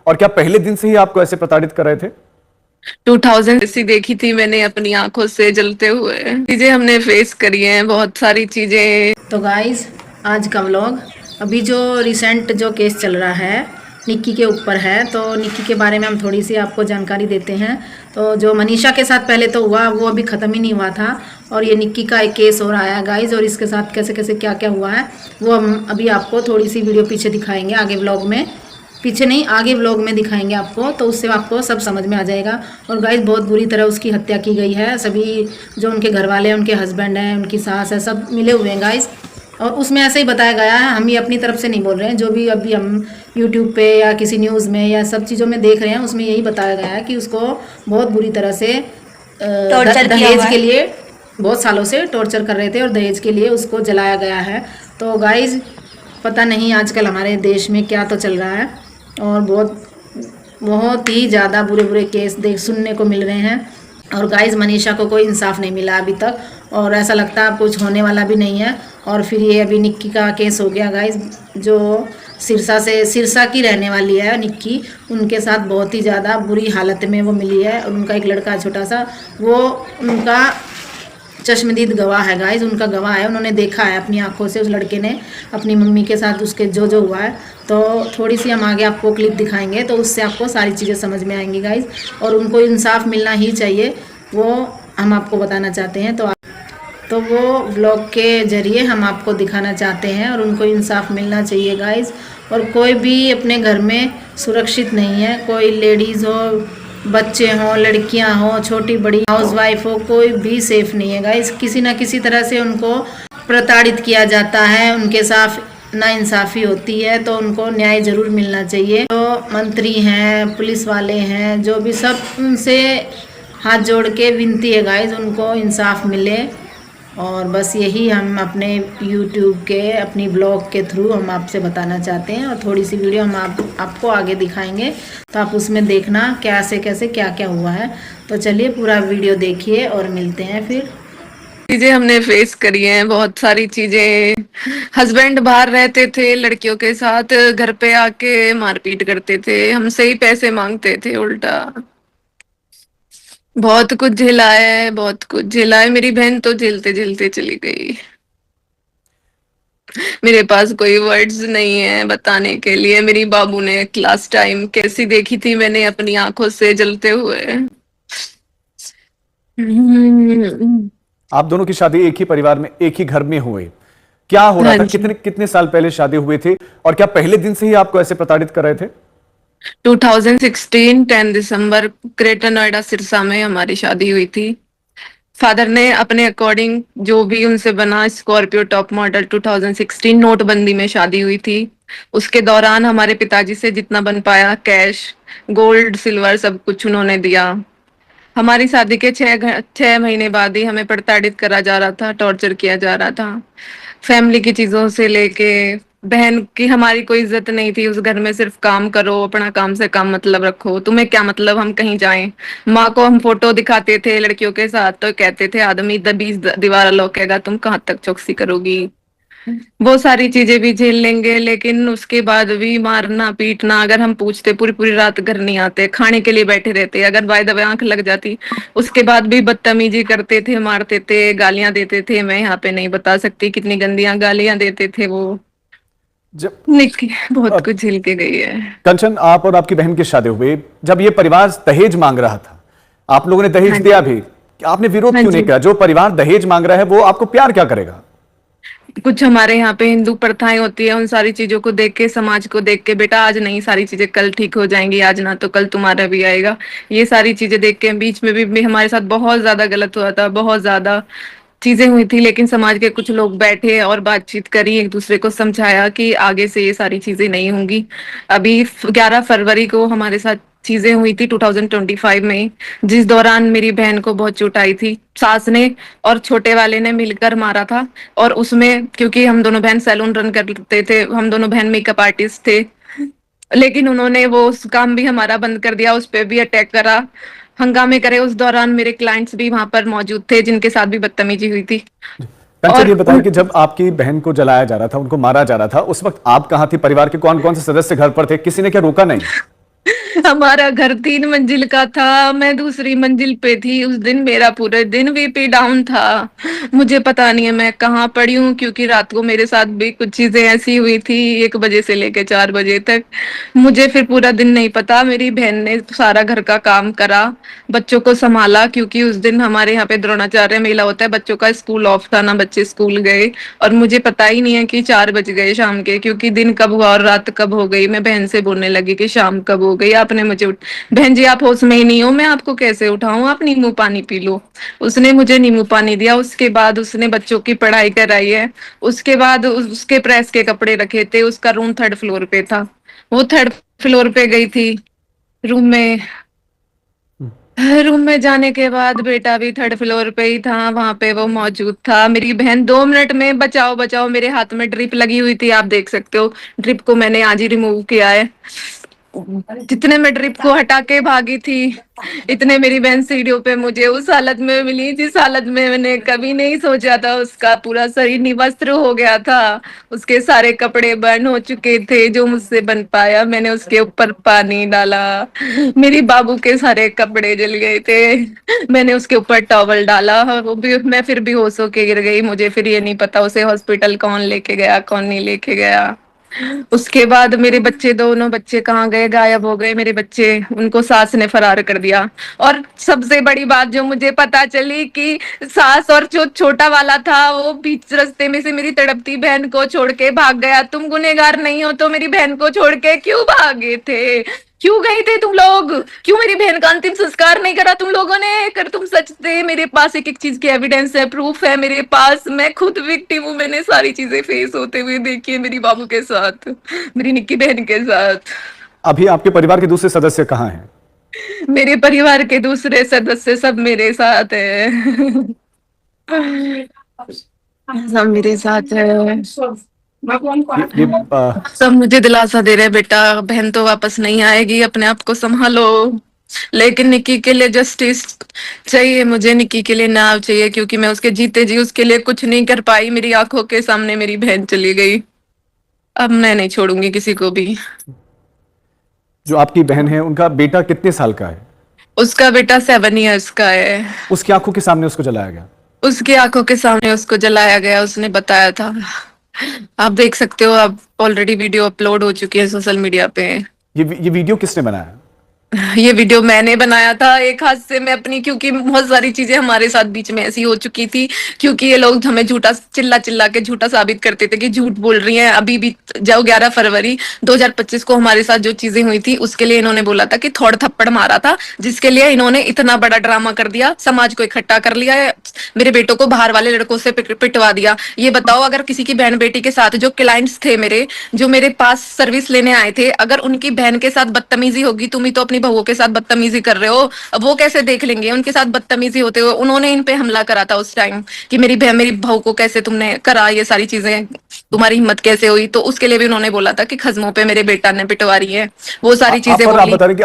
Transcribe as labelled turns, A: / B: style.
A: और क्या पहले दिन से ही आपको ऐसे प्रताड़ित कर रहे थे?
B: 2000 ऐसी देखी थी मैंने अपनी आंखों से जलते हुए। चीजें हमने फेस करी हैं, बहुत सारी चीजें।
C: तो गाइस, आज का व्लॉग अभी जो रिसेंट जो केस चल रहा है निक्की के ऊपर है, तो निक्की के बारे में हम थोड़ी सी आपको जानकारी देते हैं। तो जो मनीषा के साथ पहले तो हुआ वो अभी ख़त्म ही नहीं हुआ था, और ये निक्की का एक केस हो रहा है गाइस, और इसके साथ कैसे कैसे क्या क्या हुआ है वो हम अभी आपको थोड़ी सी वीडियो पीछे दिखाएंगे, आगे व्लॉग में, पीछे नहीं आगे व्लॉग में दिखाएंगे आपको, तो उससे आपको सब समझ में आ जाएगा। और गाइस, बहुत बुरी तरह उसकी हत्या की गई है। सभी जो उनके घर वाले हैं, उनके हस्बैंड हैं, उनकी सास है, सब मिले हुए हैं गाइस। और उसमें ऐसे ही बताया गया है, हम ये अपनी तरफ से नहीं बोल रहे हैं, जो भी अभी हम यूट्यूब पे या किसी न्यूज़ में या सब चीज़ों में देख रहे हैं, उसमें यही बताया गया है कि उसको बहुत बुरी तरह से दहेज के लिए बहुत सालों से टॉर्चर कर रहे थे, और दहेज के लिए उसको जलाया गया है। तो गाइज, पता नहीं आजकल हमारे देश में क्या तो चल रहा है, और बहुत बहुत ही ज़्यादा बुरे बुरे केस सुनने को मिल रहे हैं। और गाइज, मनीषा को कोई इंसाफ नहीं मिला अभी तक, और ऐसा लगता है कुछ होने वाला भी नहीं है। और फिर ये अभी निक्की का केस हो गया गाइज, जो सिरसा की रहने वाली है निक्की, उनके साथ बहुत ही ज़्यादा बुरी हालत में वो मिली है। और उनका एक लड़का छोटा सा, वो उनका चश्मदीद गवाह है गाइज, उनका गवाह है, उन्होंने देखा है अपनी आंखों से, उस लड़के ने अपनी मम्मी के साथ उसके जो हुआ है। तो थोड़ी सी हम आगे आपको क्लिप दिखाएंगे, तो उससे आपको सारी चीज़ें समझ में आएंगी गाइज, और उनको इंसाफ मिलना ही चाहिए, वो हम आपको बताना चाहते हैं। तो वो व्लॉग के ज़रिए हम आपको दिखाना चाहते हैं, और उनको इंसाफ मिलना चाहिए गाइज। और कोई भी अपने घर में सुरक्षित नहीं है, कोई लेडीज़ हो, बच्चे हों, लड़कियां हों, छोटी बड़ी हाउसवाइफ हो, कोई भी सेफ नहीं है गाइस। किसी ना किसी तरह से उनको प्रताड़ित किया जाता है, उनके साथ नाइंसाफ़ी होती है, तो उनको न्याय ज़रूर मिलना चाहिए। तो मंत्री हैं, पुलिस वाले हैं, जो भी, सब उनसे हाथ जोड़ के विनती है गाइस, उनको इंसाफ मिले। और बस यही हम अपने YouTube के, अपनी ब्लॉग के थ्रू हम आपसे बताना चाहते हैं। और थोड़ी सी वीडियो हम आपको आगे दिखाएंगे, तो आप उसमें देखना कैसे कैसे क्या क्या हुआ है। तो चलिए पूरा वीडियो देखिए और मिलते हैं फिर।
B: चीजें हमने फेस करी हैं, बहुत सारी चीजें। हस्बैंड बाहर रहते थे, लड़कियों के साथ घर पे आके मारपीट करते थे, हमसे ही पैसे मांगते थे उल्टा। बहुत कुछ झेला है, बहुत कुछ झेला है। मेरी बहन तो झेलते झेलते चली गई। मेरे पास कोई वर्ड्स नहीं है बताने के लिए। मेरी बाबू ने क्लास टाइम कैसी देखी थी मैंने अपनी आंखों से जलते हुए।
A: आप दोनों की शादी एक ही परिवार में, एक ही घर में हुई। क्या हो रहा था? कितने कितने साल पहले शादी हुए थे, और क्या पहले दिन से ही आपको ऐसे प्रताड़ित कर रहे थे?
B: 2016 10 दिसंबर ग्रेटर नोएडा सिरसा में हमारी शादी हुई थी। फादर ने अपने अकॉर्डिंग जो भी उनसे बना, स्कॉर्पियो टॉप मॉडल 2016, नोटबंदी में शादी हुई थी। उसके दौरान हमारे पिताजी से जितना बन पाया, कैश, गोल्ड, सिल्वर, सब कुछ उन्होंने दिया। हमारी शादी के 6 महीने बाद ही हमें प्रताड़ित करा जा रहा था, टॉर्चर किया जा रहा था, फैमिली की चीजों से लेके। बहन की हमारी कोई इज्जत नहीं थी उस घर में। सिर्फ काम करो, अपना काम से काम मतलब रखो, तुम्हें क्या मतलब हम कहीं जाएं। माँ को हम फोटो दिखाते थे लड़कियों के साथ, तो कहते थे आदमी 20 दीवार लोकेगा, तुम कहाँ तक चौकसी करोगी। वो सारी चीजें भी झेल लेंगे, लेकिन उसके बाद भी मारना पीटना। अगर हम पूछते, पूरी पूरी रात घर नहीं आते, खाने के लिए बैठे रहते, अगर बाय द वे आंख लग जाती, उसके बाद भी बदतमीजी करते थे, मारते थे, गालियां देते थे। मैं यहाँ पे नहीं बता सकती कितनी गंदियां गालियां देते थे वो। निक्की बहुत कुछ झेल के गई है।
A: कंचन, आप और आपकी बहन की शादी हुई, जब ये परिवार दहेज मांग रहा था, आप लोगों ने दहेज दिया भी, आपने विरोध क्यों नहीं किया? जो परिवार दहेज मांग रहा है वो आपको प्यार क्या करेगा?
B: कुछ हमारे यहाँ पे हिंदू प्रथाएं होती है, उन सारी चीजों को देख के, समाज को देख के, बेटा आज नहीं सारी चीजें कल ठीक हो जाएंगी, आज ना तो कल तुम्हारा भी आएगा, ये सारी चीजें देख के बीच में भी हमारे साथ बहुत ज्यादा गलत हुआ था, बहुत ज्यादा चीजें हुई थी। लेकिन समाज के कुछ लोग बैठे और बातचीत करी, एक दूसरे को समझाया कि आगे से ये सारी चीजें नहीं होंगी। अभी 11 फरवरी को हमारे साथ चीजें हुई थी 2025 में, जिस दौरान मेरी बहन को बहुत चोट आई थी। सास ने और छोटे वाले ने मिलकर मारा था। और उसमें, क्योंकि हम दोनों बहन सैलून रन करते थे, हम दोनों बहन मेकअप आर्टिस्ट थे, लेकिन उन्होंने वो उस काम भी हमारा बंद कर दिया, उस पर भी अटैक करा, हंगामे करे। उस दौरान मेरे क्लाइंट्स भी वहां पर मौजूद थे, जिनके साथ भी बदतमीजी हुई थी।
A: और ये बताइए कि जब आपकी बहन को जलाया जा रहा था, उनको मारा जा रहा था, उस वक्त आप कहाँ थी? परिवार के कौन कौन से सदस्य घर पर थे? किसी ने क्या रोका नहीं?
B: हमारा घर 3 मंजिल का था, मैं दूसरी मंजिल पे थी। उस दिन मेरा पूरे दिन बीपी डाउन था। मुझे पता नहीं है मैं कहाँ पड़ी हूँ, क्योंकि रात को मेरे साथ भी कुछ चीजें ऐसी हुई थी 1 बजे से लेके 4 बजे तक। मुझे फिर पूरा दिन नहीं पता। मेरी बहन ने सारा घर का काम करा, बच्चों को संभाला, क्योंकि उस दिन हमारे यहाँ पे द्रोणाचार्य मेला होता है, बच्चों का स्कूल ऑफ था ना, बच्चे स्कूल गए। और मुझे पता ही नहीं है कि 4 बज गए शाम के, क्योंकि दिन कब हुआ और रात कब हो गई। मैं बहन से बोलने लगी कि शाम कब हो गई, आपने मुझे बहन जी आप होश में ही नहीं हो, मैं आपको कैसे उठाऊं, आप नींबू पानी पी लो। उसने मुझे नींबू पानी दिया। उसके बाद उसने बच्चों की पढ़ाई कराई है। उसके बाद उसके प्रेस के कपड़े रखे थे। उसका रूम 3rd फ्लोर पे था। वो 3rd फ्लोर पे गई थी रूम में। रूम में जाने के बाद बेटा भी 3rd फ्लोर पे ही था, वहां पे वो मौजूद था। मेरी बहन 2 मिनट में बचाओ बचाओ, मेरे हाथ में ड्रिप लगी हुई थी, आप देख सकते हो। ड्रिप को मैंने आज ही रिमूव किया है। जितने में ड्रिप को हटा के भागी थी, इतने मेरी बहन सीढ़ियों पे मुझे उस हालत में मिली जिस हालत में मैंने कभी नहीं सोचा था। उसका पूरा शरीर निवस्त्र हो गया था, उसके सारे कपड़े बर्न हो चुके थे। जो मुझसे बन पाया, मैंने उसके ऊपर पानी डाला। मेरी बाबू के सारे कपड़े जल गए थे, मैंने उसके ऊपर टॉवल डाला। वो भी मैं फिर बेहोश होके गिर गई। मुझे फिर ये नहीं पता उसे हॉस्पिटल कौन लेके गया कौन नहीं लेके गया। उसके बाद मेरे बच्चे, दोनों बच्चे कहाँ गए, गायब हो गए मेरे बच्चे। उनको सास ने फरार कर दिया। और सबसे बड़ी बात जो मुझे पता चली कि सास और जो छोटा वाला था वो बीच रास्ते में से मेरी तड़पती बहन को छोड़ के भाग गया। तुम गुनहगार नहीं हो तो मेरी बहन को छोड़ के क्यों भागे थे, क्यों गए थे तुम लोग, क्यों मेरी बहन का अंतिम संस्कार नहीं करा तुम लोगों ने? कर तुम सच थे। मेरे पास एक एक चीज की एविडेंस है, प्रूफ है मेरे पास। मैं खुद विक्टिम हूँ, मैंने सारी चीजें फेस होते हुए देखी है, मेरी बाबू के साथ, मेरी निक्की बहन के साथ।
A: अभी आपके परिवार के दूसरे सदस्य कहाँ हैं?
B: मेरे परिवार के दूसरे सदस्य सब मेरे साथ है। सब मेरे साथ है। सब मुझे दिलासा दे रहे हैं, बेटा बहन तो वापस नहीं आएगी, अपने आप को संभालो। लेकिन निक्की के लिए जस्टिस चाहिए, मुझे निक्की के लिए न्याय चाहिए, क्योंकि मैं उसके जीते जी उसके लिए कुछ नहीं कर पाई। मेरी आंखों के सामने मेरी बहन चली गई। अब मैं नहीं छोड़ूंगी किसी को भी।
A: जो आपकी बहन है उनका बेटा कितने साल का है?
B: उसका बेटा 7 इयर्स का है।
A: उसकी आंखों के सामने उसको जलाया गया?
B: उसकी आंखों के सामने उसको जलाया गया, उसने बताया था। आप देख सकते हो, अब ऑलरेडी वीडियो अपलोड हो चुकी है सोशल मीडिया पे।
A: ये वीडियो किसने बनाया?
B: ये वीडियो मैंने बनाया था एक हाथ से मैं अपनी, क्योंकि बहुत सारी चीजें हमारे साथ बीच में ऐसी हो चुकी थी। क्योंकि ये लोग हमें झूठा चिल्ला चिल्ला के झूठा साबित करते थे कि झूठ बोल रही हैं। अभी भी जो 11 फरवरी 2025 को हमारे साथ जो चीजें हुई थी उसके लिए इन्होंने बोला था कि थोड़ा थप्पड़ मारा था, जिसके लिए इन्होंने इतना बड़ा ड्रामा कर दिया, समाज को इकट्ठा कर लिया है, मेरे बेटों को बाहर वाले लड़कों से पिटवा दिया। ये बताओ, अगर किसी की बहन बेटी के साथ जो क्लाइंट्स थे मेरे, जो मेरे पास सर्विस लेने आए थे, अगर उनकी बहन के साथ बदतमीजी होगी, तुम ही तो अपनी बहुओं के साथ बदतमीजी कर रहे हो, अब वो कैसे देख लेंगे उनके साथ बदतमीजी होते हुए? उन्होंने इन पे हमला करा था उस टाइम कि मेरी बहू को कैसे तुमने करा, ये सारी चीजें तुम्हारी हिम्मत कैसे हुई? तो उसके लिए भी उन्होंने बोला था कि खजमों पे मेरे बेटा ने पिटवा रही है, वो सारी चीजें
A: आप
B: बोली।
A: बता रहे कि